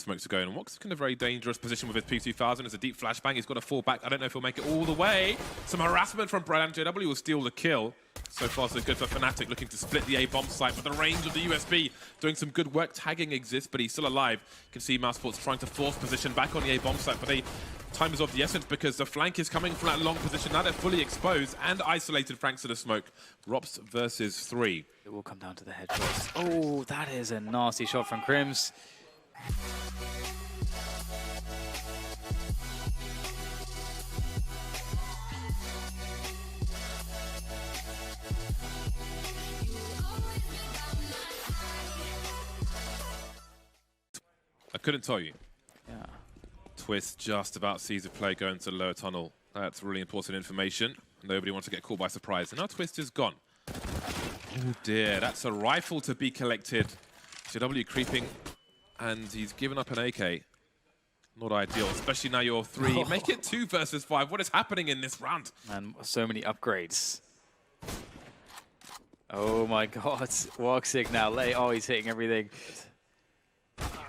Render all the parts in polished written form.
Smoke to go, and Woxic in a very dangerous position with his P2000. It's a deep flashbang. He's got to fall back. I don't know if he'll make it all the way. Some harassment from Brad. JW will steal the kill. So far, so good for Fnatic, looking to split the A bomb site, but the range of the USB doing some good work. Tagging exists, but he's still alive. You can see mousesports trying to force position back on the A bomb site, but time is of the essence because the flank is coming from that long position. Now they're fully exposed and isolated thanks to the smoke. Rops versus 3. It will come down to the headshots. Oh, that is a nasty shot from Crims. I couldn't tell you. Yeah. Twist just about sees a play go into the lower tunnel. That's really important information. Nobody wants to get caught by surprise. And now Twist is gone. Oh dear, that's a rifle to be collected. JW creeping, and he's given up an AK. Not ideal, especially now you're 3. Make it 2 versus 5. What is happening in this round? And so many upgrades. Oh my god, Woxic now. Oh, he's hitting everything.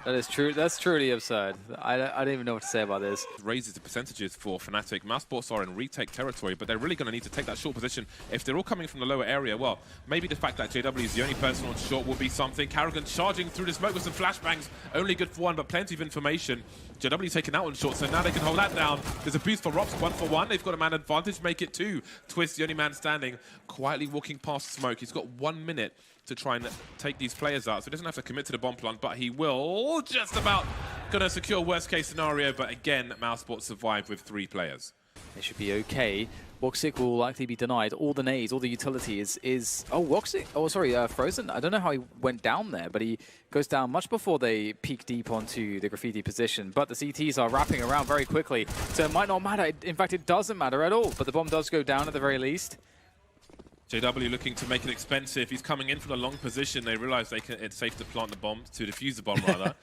That is true. That's truly absurd. I don't even know what to say about this. Raises the percentages for Fnatic. mousesports are in retake territory, but they're really going to need to take that short position. If they're all coming from the lower area, well, maybe the fact that JW is the only person on short will be something. Karrigan charging through the smoke with some flashbangs. Only good for 1, but plenty of information. JW taken out on short, so now they can hold that down. There's a boost for Rops, 1 for 1. They've got a man advantage, make it 2. Twist, the only man standing, quietly walking past smoke. He's got 1 minute to try and take these players out, so he doesn't have to commit to the bomb plant, but he will just about gonna secure worst case scenario. But again, mousesports survive with 3 players. They should be okay. Woxic will likely be denied. All the nades, all the utility is oh, Woxic. Oh, sorry, Frozen. I don't know how he went down there, but he goes down much before they peek deep onto the graffiti position. But the CTs are wrapping around very quickly, so it might not matter. In fact, it doesn't matter at all. But the bomb does go down at the very least. JW looking to make it expensive. He's coming in from a long position. They realize it's safe to plant the bomb, to defuse the bomb rather.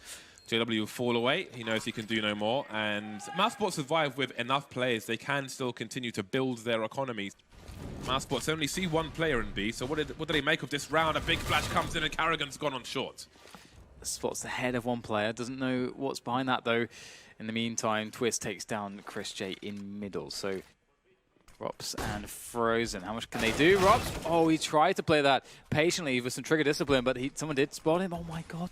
JW will fall away. He knows he can do no more. And mousesports survive with enough players. They can still continue to build their economies. mousesports only see 1 player in B. So what do they make of this round? A big flash comes in and Karrigan's gone on short. Spots the head of 1 player. Doesn't know what's behind that though. In the meantime, Twist takes down Chris J in middle. So Rops and Frozen. How much can they do? Rops, oh, he tried to play that patiently with some trigger discipline, but someone did spot him. Oh my god.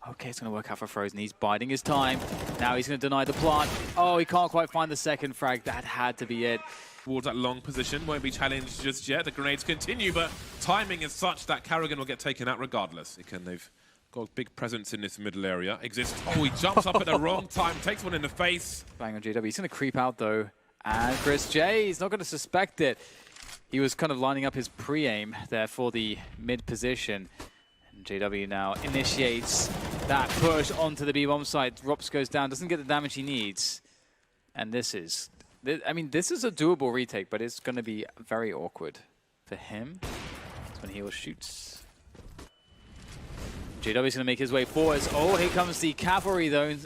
Okay, it's going to work out for Frozen. He's biding his time. Now he's going to deny the plant. Oh, he can't quite find the second frag. That had to be it. Towards that long position, won't be challenged just yet. The grenades continue, but timing is such that Karrigan will get taken out regardless. They've got a big presence in this middle area. Oh, he jumps up at the wrong time, takes one in the face. Bang on JW. He's going to creep out though. And Chris J, he's not going to suspect it. He was kind of lining up his pre-aim there for the mid position. And JW now initiates that push onto the B-bomb site. Rops goes down, doesn't get the damage he needs. And this is a doable retake, but it's going to be very awkward for him. That's when he will shoot. JW is going to make his way forwards. Oh, here comes the cavalry though in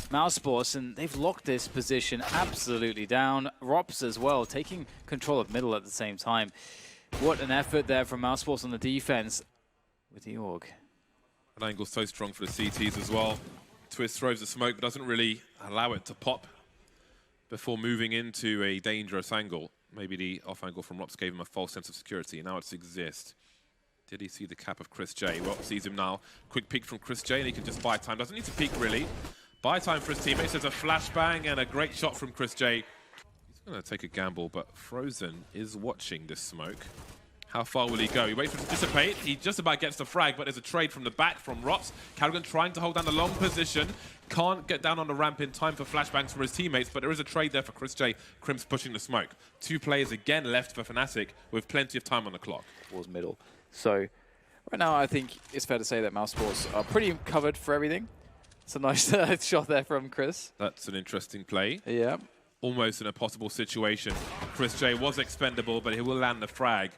mousesports, and they've locked this position absolutely down. Rops as well, taking control of middle at the same time. What an effort there from mousesports on the defense with the AUG. An angle so strong for the CTs as well. Twist throws the smoke, but doesn't really allow it to pop before moving into a dangerous angle. Maybe the off angle from Rops gave him a false sense of security, and now it's exist. Did he see the cap of Chris J? Rops sees him now. Quick peek from Chris J, and he can just buy time. Doesn't need to peek really. Buy time for his teammates. There's a flashbang and a great shot from Chris J. He's going to take a gamble, but Frozen is watching this smoke. How far will he go? He waits for it to dissipate. He just about gets the frag, but there's a trade from the back from Rops. Karrigan trying to hold down the long position. Can't get down on the ramp in time for flashbangs for his teammates, but there is a trade there for Chris J. Crims pushing the smoke. 2 players again left for Fnatic with plenty of time on the clock. Towards middle. So right now I think it's fair to say that mousesports are pretty covered for everything. It's a nice shot there from Chris. That's an interesting play. Yeah. Almost in a possible situation. Chris J was expendable, but he will land the frag.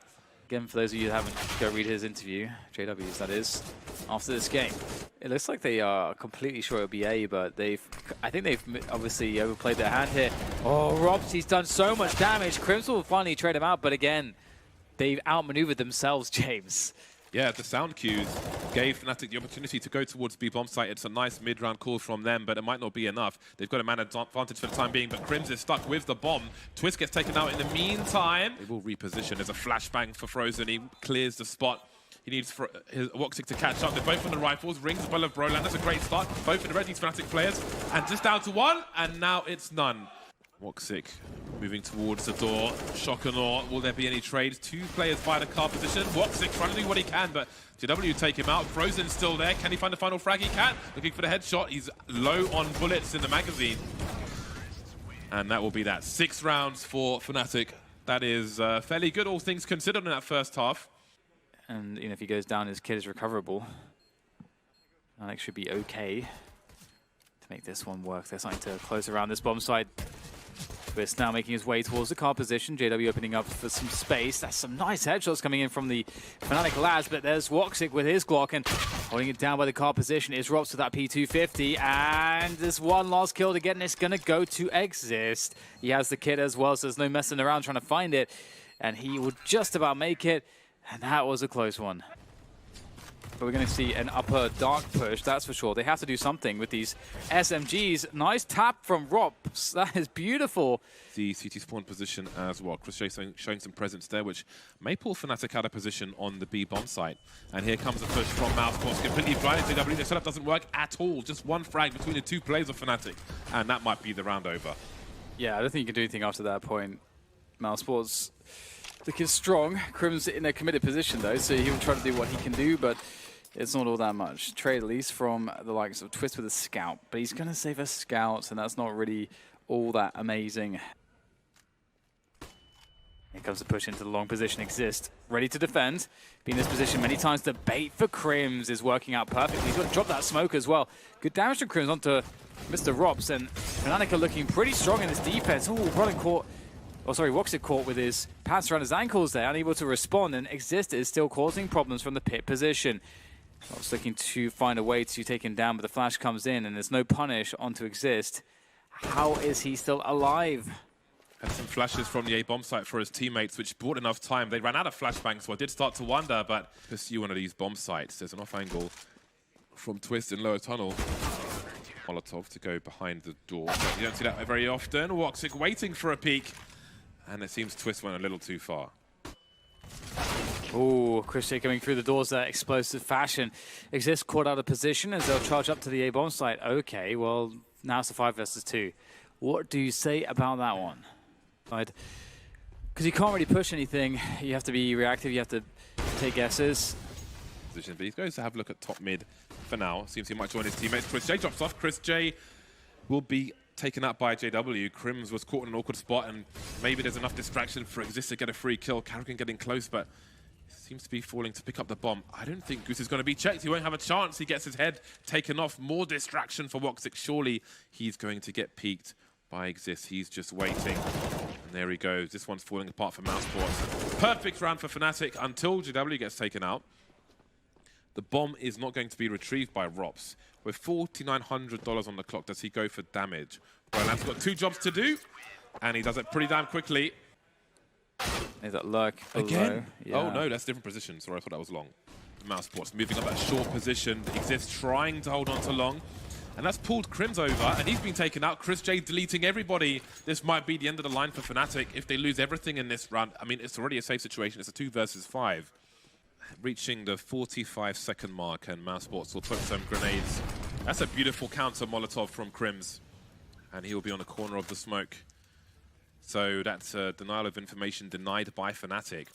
Again, for those of you who haven't, go read his interview, JW's that is, after this game. It looks like they are completely sure it'll be A, but I think they've obviously overplayed their hand here. Oh, Robs, he's done so much damage. Crims will finally trade him out, but again, they've outmaneuvered themselves, James. Yeah, the sound cues gave Fnatic the opportunity to go towards B bomb site. It's a nice mid-round call from them, but it might not be enough. They've got a man advantage for the time being, but Crims is stuck with the bomb. Twist gets taken out in the meantime. They will reposition. There's a flashbang for Frozen. He clears the spot. He needs Woxic to catch up. They're both on the rifles. Rings well of Broland. That's a great start. Both of the red team's Fnatic players. And just down to one, and now it's none. Woxic moving towards the door. Shock and awe. Will there be any trades? Two players by the car position. Woxic trying to do what he can, but JW take him out. Frozen's still there. Can he find the final frag? He can. Looking for the headshot. He's low on bullets in the magazine. And that will be that. 6 rounds for Fnatic. That is fairly good, all things considered, in that first half. And if he goes down, his kid is recoverable. Alex should be okay to make this one work. They're starting to close around this bomb site. Twist now making his way towards the car position. JW opening up for some space. That's some nice headshots coming in from the Fnatic lads, but there's Woxic with his Glock and holding it down by the car position is Rops with that P250, and there's one last kill to get, and it's going to go to Exist. He has the kit as well, so there's no messing around trying to find it, and he would just about make it, and that was a close one. But we're going to see an upper dark push, that's for sure. They have to do something with these SMGs. Nice tap from Rops. That is beautiful. The CT spawn position as well. Chris showing some presence there, which may pull Fnatic out of position on the B bomb site. And here comes a push from mousesports. Completely blinded JW. The setup doesn't work at all. Just one frag between the two players of Fnatic. And that might be the round over. Yeah, I don't think you can do anything after that point. mousesports looking strong. Crim's in a committed position though, so he'll try to do what he can do, but it's not all that much. Trade at least from the likes of Twist with a scout, but he's going to save a scout, and that's not really all that amazing. Here comes the push into the long position. Exist, ready to defend. Been in this position many times. The bait for Crims is working out perfectly. He's got to drop that smoke as well. Good damage from Crims onto Mr. Rops, and Fnatic are looking pretty strong in this defense. Oh, Roland caught. Oh, sorry, Woxic caught with his pants around his ankles there, unable to respond, and Exist is still causing problems from the pit position. Rops looking to find a way to take him down, but the flash comes in, and there's no punish onto Exist. How is he still alive? Had some flashes from the A bomb site for his teammates, which bought enough time. They ran out of flashbangs, so I did start to wonder, but pursue one of these bomb sites. There's an off angle from Twist in lower tunnel. Molotov to go behind the door. But you don't see that very often. Woxic waiting for a peek, and it seems Twist went a little too far. Oh, Chris coming through the doors there, explosive fashion. Exist caught out of position as they'll charge up to the A bomb site. Okay, well, now it's a 5 versus 2. What do you say about that one? Because you can't really push anything. You have to be reactive. You have to take guesses. Position, but he goes to have a look at top mid for now. Seems he might join his teammates. Chris J drops off. Chris J will be taken out by JW. Crims was caught in an awkward spot, and maybe there's enough distraction for Exist to get a free kill. Karrigan getting close, but seems to be falling to pick up the bomb. I don't think Goose is going to be checked. He won't have a chance. He gets his head taken off. More distraction for Woxic. Surely he's going to get peeked by Exist. He's just waiting. And there he goes. This one's falling apart for mousesports. Perfect round for Fnatic until JW gets taken out. The bomb is not going to be retrieved by Rops. With $4,900 on the clock, does he go for damage? Broland's got 2 jobs to do, and he does it pretty damn quickly. Is that lurk below? Again? Yeah. Oh no, that's a different position. Sorry, I thought that was long. mousesports moving up that short position. Exists trying to hold on to long. And that's pulled Crims over, and he's been taken out. Chris J deleting everybody. This might be the end of the line for Fnatic if they lose everything in this round. I mean, it's already a safe situation. It's a 2 versus 5. Reaching the 45-second mark, and mousesports will put some grenades. That's a beautiful counter Molotov from Crims. And he'll be on the corner of the smoke. So that's a denial of information denied by Fnatic.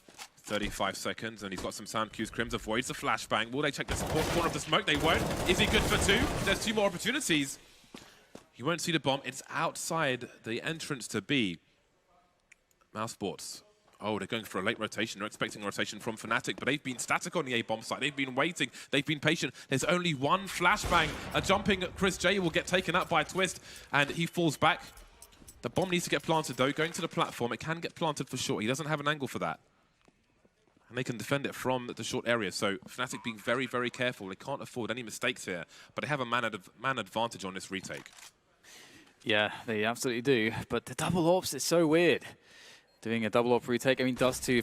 35 seconds, and he's got some sound cues. Crims avoids the flashbang. Will they check the support corner of the smoke? They won't. Is he good for 2? There's 2 more opportunities. You won't see the bomb. It's outside the entrance to B. mousesports. Oh, they're going for a late rotation. They're expecting a rotation from Fnatic, but they've been static on the A-bomb site. They've been waiting. They've been patient. There's only one flashbang. A jumping Chris J will get taken up by Twist, and he falls back. The bomb needs to get planted, though. Going to the platform, it can get planted for sure. He doesn't have an angle for that. And they can defend it from the short area. So Fnatic being very, very careful. They can't afford any mistakes here, but they have a man advantage on this retake. Yeah, they absolutely do. But the double ops is so weird. Doing a double up retake. I mean, Dust 2,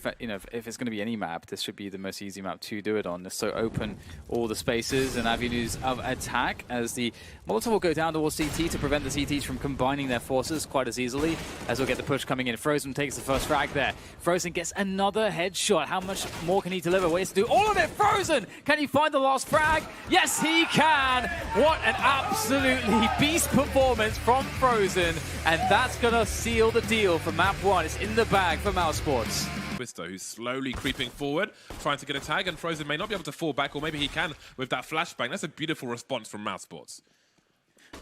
if it's going to be any map, this should be the most easy map to do it on. Just so open all the spaces and avenues of attack as the Molotov will go down towards CT to prevent the CTs from combining their forces quite as easily as we'll get the push coming in. Frozen takes the first frag there. Frozen gets another headshot. How much more can he deliver? Ways to do all of it. Frozen! Can he find the last frag? Yes, he can! What an absolutely beast performance from Frozen. And that's going to seal the deal for map 1. It's in the bag for mousesports. Twister, who's slowly creeping forward, trying to get a tag, and Frozen may not be able to fall back, or maybe he can with that flashbang. That's a beautiful response from mousesports.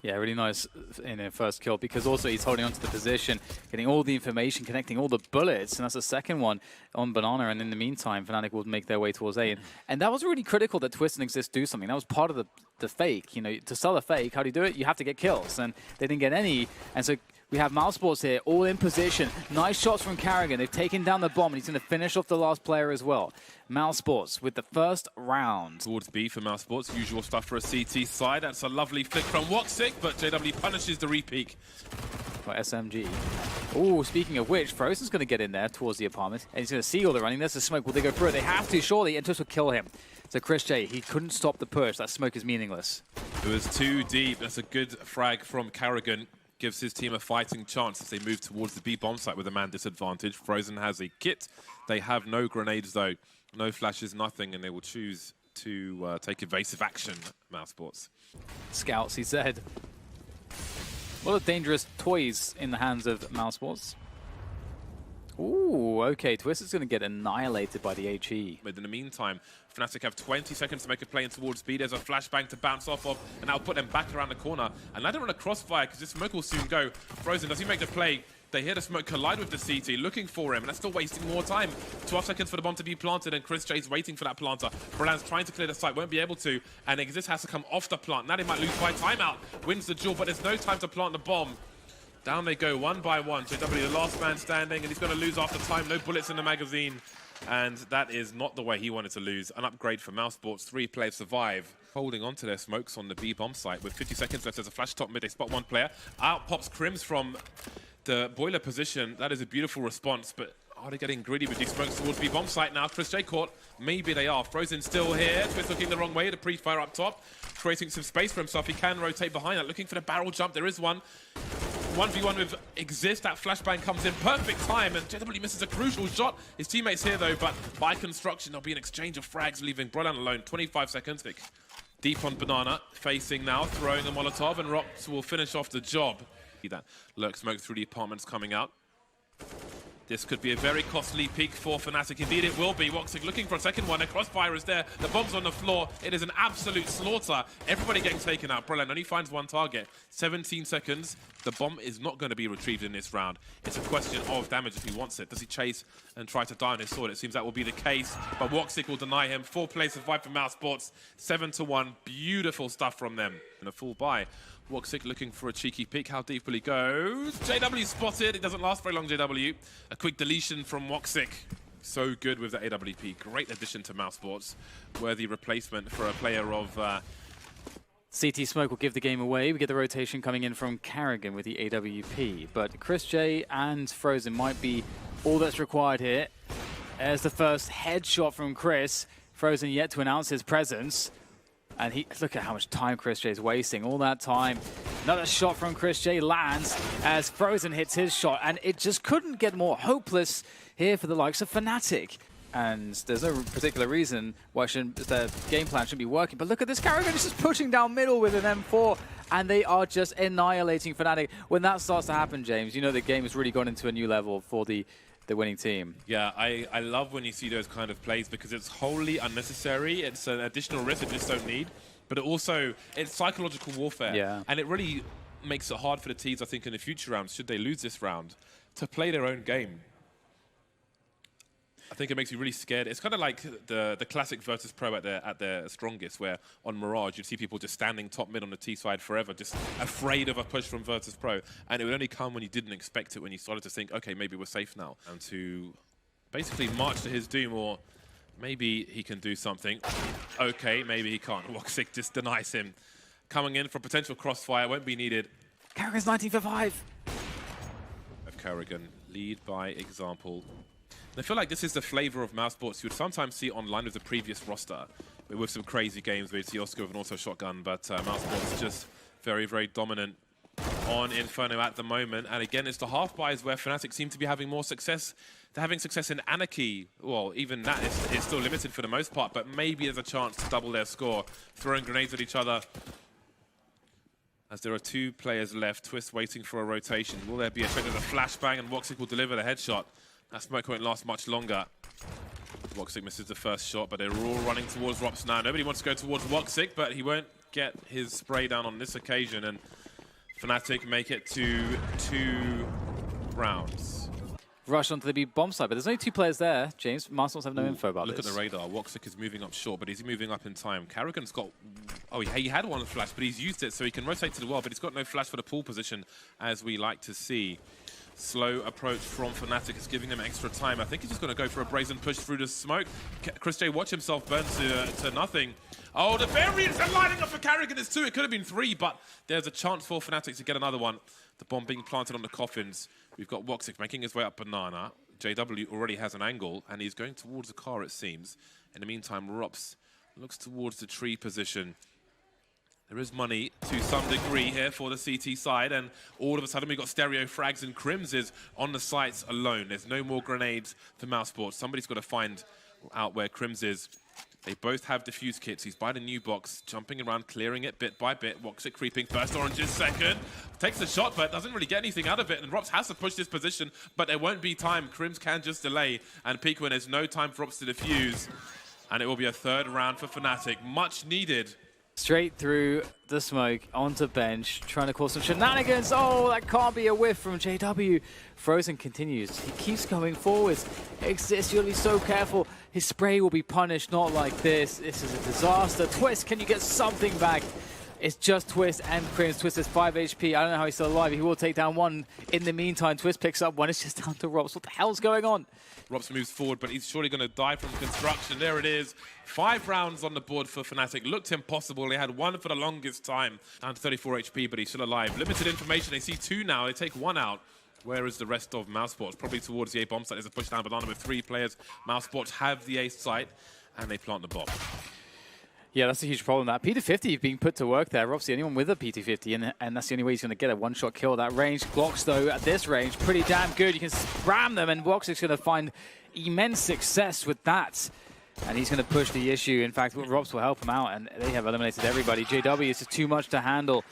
Yeah, really nice in a first kill, because also he's holding onto the position, getting all the information, connecting all the bullets, and that's the second one on Banana, and in the meantime, Fnatic will make their way towards A. And that was really critical that Twist and Exist do something. That was part of the fake. You know, to sell a fake, how do you do it? You have to get kills, and they didn't get any. And so we have mousesports here, all in position. Nice shots from Carrigan. They've taken down the bomb, and he's going to finish off the last player as well. mousesports with the first round. Towards B for mousesports, usual stuff for a CT side. That's a lovely flick from Woxic, but JW punishes the repeak. By SMG. Oh, speaking of which, Frozen's going to get in there towards the apartment, and he's going to see all the running. There's the smoke. Will they go through it? They have to, surely, and Twist will kill him. So Chris J, he couldn't stop the push. That smoke is meaningless. It was too deep. That's a good frag from Carrigan. Gives his team a fighting chance as they move towards the B bomb site with a man disadvantage. Frozen has a kit. They have no grenades, though. No flashes, nothing, and they will choose to take evasive action, mousesports. Scouts, he said. What a dangerous toys in the hands of mousesports. Ooh, okay, Twist is going to get annihilated by the HE. But in the meantime, Fnatic have 20 seconds to make a play in towards B. There's a flashbang to bounce off of, and that'll put them back around the corner. And let them run a crossfire, because this smoke will soon go. Frozen, does he make the play? They hear the smoke collide with the CT, looking for him, and that's still wasting more time. 12 seconds for the bomb to be planted, and Chris J's waiting for that planter. Brolan's trying to clear the site, won't be able to, and Exist has to come off the plant. Now they might lose by timeout. Wins the duel, but there's no time to plant the bomb. Down they go, one by one. JW, the last man standing, and he's going to lose after time. No bullets in the magazine. And that is not the way he wanted to lose. An upgrade for mousesports. 3 players survive. Holding on to their smokes on the B bomb site. With 50 seconds left, there's a flash top mid. They spot one player. Out pops Crims from the boiler position. That is a beautiful response, but are they getting greedy with these smokes towards B bomb site now? Chris J caught. Maybe they are. Frozen still here. Twist looking the wrong way. The pre-fire up top. Creating some space for himself. He can rotate behind that. Looking for the barrel jump. There is one. 1v1 with Exist. That flashbang comes in perfect time, and JW misses a crucial shot. His teammates here, though, but by construction, there'll be an exchange of frags, leaving Brolan alone. 25 seconds. Deep on Banana, facing now, throwing a Molotov, and Rox will finish off the job. See that lurk smoke through the apartments coming out. This could be a very costly peak for Fnatic. Indeed, it will be. Woxic looking for a second one. A crossfire is there. The bomb's on the floor. It is an absolute slaughter. Everybody getting taken out. Brolan only finds one target. 17 seconds. The bomb is not going to be retrieved in this round. It's a question of damage if he wants it. Does he chase and try to die on his sword? It seems that will be the case, but Woxic will deny him. 4 players survive for mousesports. 7-1. Beautiful stuff from them. And a full buy. Woxic looking for a cheeky peek. How deep will he go? JW spotted. It doesn't last very long, JW. A quick deletion from Woxic. So good with the AWP. Great addition to mousesports. Worthy replacement for a player of... CT Smoke will give the game away. We get the rotation coming in from Carrigan with the AWP. But Chris J and Frozen might be all that's required here. There's the first headshot from Chris. Frozen yet to announce his presence. And look at how much time Chris J is wasting. All that time. Another shot from Chris J lands as Frozen hits his shot. And it just couldn't get more hopeless here for the likes of Fnatic. And there's no particular reason why the game plan shouldn't be working. But look at this, Carrigan is just pushing down middle with an M4. And they are just annihilating Fnatic. When that starts to happen, James, you know the game has really gone into a new level for the winning team. Yeah, I love when you see those kind of plays because it's wholly unnecessary. It's an additional risk they just don't need. But it's psychological warfare. Yeah. And it really makes it hard for the teams, I think, in the future rounds, should they lose this round, to play their own game. I think it makes you really scared. It's kind of like the classic Virtus Pro at their strongest, where on Mirage you'd see people just standing top mid on the T side forever, just afraid of a push from Virtus Pro. And it would only come when you didn't expect it, when you started to think, okay, maybe we're safe now. And to basically march to his doom, or maybe he can do something. Okay, maybe he can't. Woxic just denies him. Coming in for potential crossfire, won't be needed. Carrigan's 19 for 5. Carrigan Lead by example. And I feel like this is the flavor of mousesports you would sometimes see online with the previous roster, with some crazy games where you see Oscar with an auto shotgun, but mousesports just very, very dominant on Inferno at the moment. And again, it's the half buys where Fnatic seem to be having more success. They're having success in Anarchy. Well, even that is still limited for the most part, but maybe there's a chance to double their score, throwing grenades at each other. As there are 2 players left, Twist waiting for a rotation. Will there be a check of a flashbang, and Woxic will deliver the headshot? That smoke won't last much longer. Woxic misses the first shot, but they're all running towards Rops now. Nobody wants to go towards Woxic, but he won't get his spray down on this occasion, and Fnatic make it to 2 rounds. Rush onto the B bomb side, but there's only 2 players there, James. mousesports have no info about Look this. at the radar. Woxic is moving up short, but is he moving up in time? Karrigan's got... Oh, he had one flash, but he's used it, so he can rotate to the wall, but he's got no flash for the pool position, as we like to see. Slow approach from Fnatic is giving him extra time. I think he's just going to go for a brazen push through the smoke. Chris J, watch himself burn to nothing. Oh, the variants are lining up for Karrigan. It's 2. It could have been 3, but there's a chance for Fnatic to get another one. The bomb being planted on the coffins. We've got Woxic making his way up Banana. JW already has an angle, and he's going towards the car, it seems. In the meantime, Rops looks towards the tree position. There is money to some degree here for the CT side, and all of a sudden we've got stereo frags, and Crims is on the sites alone. There's no more grenades for mousesports. Somebody's got to find out where Crims is. They both have defuse kits. He's by the new box, jumping around, clearing it bit by bit. Woxic creeping, first orange is second. Takes the shot, but doesn't really get anything out of it. And Rops has to push this position, but there won't be time. Crims can just delay, and peek when there's no time for Rops to defuse. And it will be a 3rd round for Fnatic. Much needed. Straight through the smoke, onto bench, trying to cause some shenanigans. Oh, that can't be a whiff from JW. Frozen continues. He keeps going forwards. Exist, you'll be so careful. His spray will be punished, not like this. This is a disaster. Twist, can you get something back? It's just Twist and Crims. Twist has 5 HP. I don't know how he's still alive. He will take down 1. In the meantime, Twist picks up 1. It's just down to Rops. What the hell's going on? Rops moves forward, but he's surely going to die from construction. There it is. 5 rounds on the board for Fnatic. Looked impossible. They had 1 for the longest time. Down to 34 HP, but he's still alive. Limited information. They see 2 now. They take 1 out. Where is the rest of mousesports? Probably towards the A bomb site. There's a push down Banana with 3 players. mousesports have the A site, and they plant the bomb. Yeah, that's a huge problem. That P250 being put to work there. Obviously, anyone with a P250, and that's the only way he's going to get a one-shot kill. That range, Glocks, though, at this range, pretty damn good. You can spam them, and Woxic's going to find immense success with that. And he's going to push the issue. In fact, Rops will help him out, and they have eliminated everybody. JW is just too much to handle.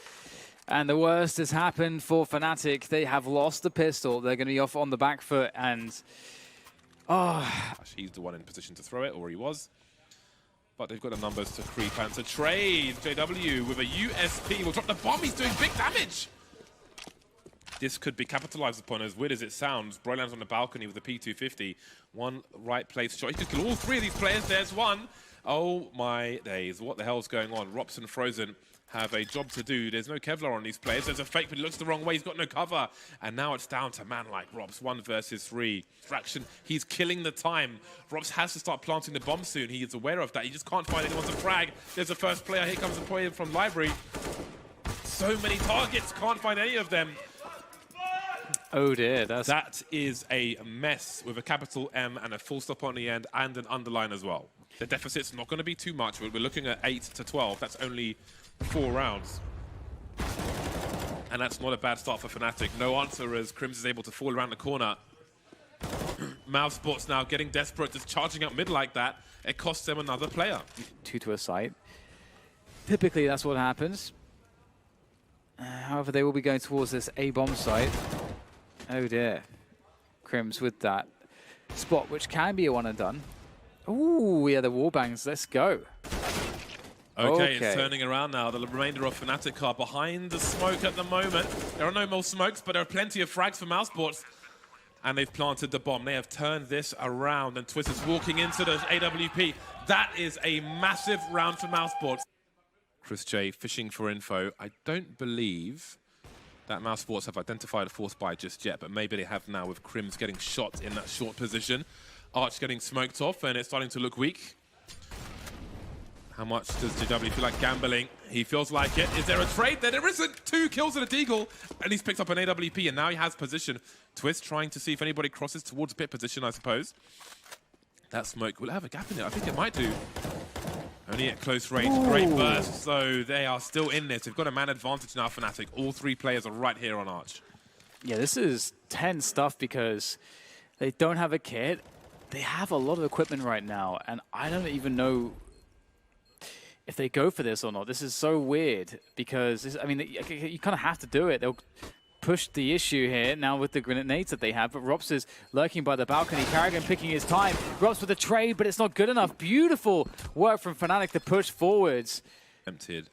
And the worst has happened for Fnatic. They have lost the pistol. They're going to be off on the back foot, and... oh. He's the one in position to throw it, or he was. But they've got the numbers to creep and to trade. JW with a USP will drop the bomb. He's doing big damage. This could be capitalized upon, as weird as it sounds. Broyland's on the balcony with the P250. 1 right place shot. He could kill all 3 of these players. There's 1. Oh my days. What the hell's going on? Rops and Frozen have a job to do. There's no Kevlar on these players. There's a fake, but he looks the wrong way. He's got no cover. And now it's down to a man like Rops. 1 versus 3. Fraction. He's killing the time. Rops has to start planting the bomb soon. He is aware of that. He just can't find anyone to frag. There's the first player. Here comes a player from Library. So many targets. Can't find any of them. Oh dear, that is a mess with a capital M and a full stop on the end and an underline as well. The deficit's not going to be too much. We're looking at 8 to 12. That's only 4 rounds. And that's not a bad start for Fnatic. No answer as Crims is able to fall around the corner. mousesports now getting desperate, just charging up mid like that. It costs them another player. 2 to a site. Typically, that's what happens. However, they will be going towards this A-bomb site. Oh dear. Crims with that spot, which can be a one and done. Ooh, yeah, the wallbangs. Let's go. Okay, it's turning around now. The remainder of Fnatic are behind the smoke at the moment. There are no more smokes, but there are plenty of frags for mousesports. And they've planted the bomb. They have turned this around, and Twist is walking into the AWP. That is a massive round for mousesports. Chris J fishing for info. I don't believe that mousesports have identified a force buy just yet, but maybe they have now with Crims getting shot in that short position. Arch getting smoked off, and it's starting to look weak. How much does JW feel like gambling? He feels like it. Is there a trade? There isn't. 2 kills and a deagle, and he's picked up an AWP, and now he has position. Twist trying to see if anybody crosses towards pit position, I suppose. That smoke will have a gap in it. I think it might do. Only at close range. Ooh. Great burst, so they are still in this. They've got a man advantage now, Fnatic. All 3 players are right here on Arch. Yeah, this is tense stuff because they don't have a kit. They have a lot of equipment right now, and I don't even know if they go for this or not. This is so weird because, I mean, you kind of have to do it. They'll push the issue here now with the grenades that they have, but Rops is lurking by the balcony. Karrigan picking his time. Rops with a trade, but it's not good enough. Beautiful work from Fnatic to push forwards. Emptied.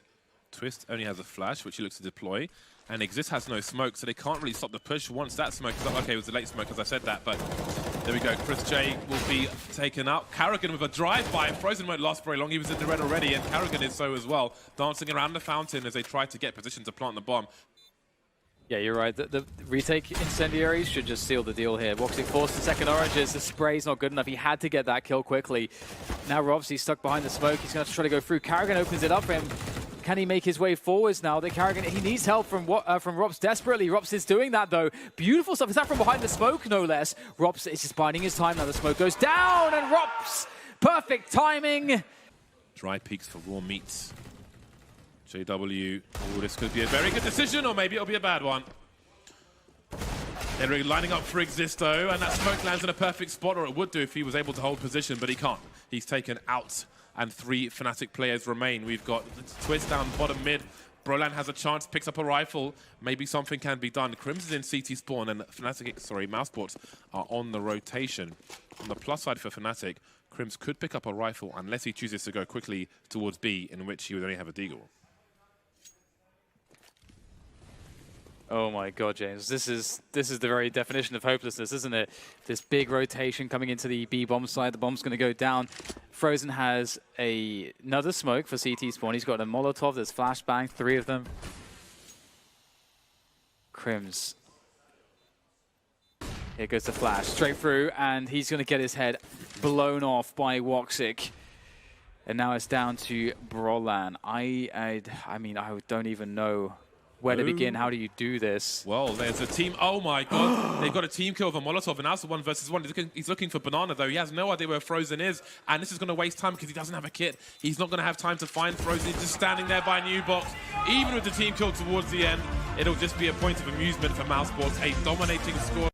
Twist only has a flash, which he looks to deploy. And Exist has no smoke, so they can't really stop the push once that smoke is up. Okay, it was a late smoke, as I said that, but there we go. Chris J will be taken out. Karrigan with a drive-by. Frozen won't last very long. He was in the red already, and Karrigan is so as well. Dancing around the fountain as they try to get position to plant the bomb. Yeah, you're right. The retake incendiaries should just seal the deal here. Woxic forced the second oranges. The spray's not good enough. He had to get that kill quickly. Now Robs, he's stuck behind the smoke. He's going to try to go through. Karrigan opens it up for him. Can he make his way forwards now? The Karrigan, he needs help from Rops desperately. Rops is doing that though. Beautiful stuff. Is that from behind the smoke? No less. Rops is just biding his time now. The smoke goes down and Rops, perfect timing. Dry peaks for raw meats. JW, oh, this could be a very good decision, or maybe it'll be a bad one. They're really lining up for Exist though, and that smoke lands in a perfect spot, or it would do if he was able to hold position, but he can't. He's taken out, and 3 Fnatic players remain. We've got Twist down bottom mid. Brolan has a chance, picks up a rifle. Maybe something can be done. Crims is in CT spawn, and Fnatic, sorry, mousesports are on the rotation. On the plus side for Fnatic, Crims could pick up a rifle unless he chooses to go quickly towards B, in which he would only have a deagle. Oh my God, James! This is the very definition of hopelessness, isn't it? This big rotation coming into the B bomb side. The bomb's going to go down. Frozen has another smoke for CT spawn. He's got a Molotov. There's flashbang, 3 of them. Crims. Here goes the flash straight through, and he's going to get his head blown off by Woxic. And now it's down to Brolan. I mean, I don't even know where to begin. How do you do this? Well, there's a team. Oh my God. They've got a team kill of a Molotov, and now it's a 1 versus 1. He's looking for Banana, though. He has no idea where Frozen is, and this is going to waste time because he doesn't have a kit. He's not going to have time to find Frozen. He's just standing there by New Box. Even with the team kill towards the end, it'll just be a point of amusement for mousesports. A dominating score.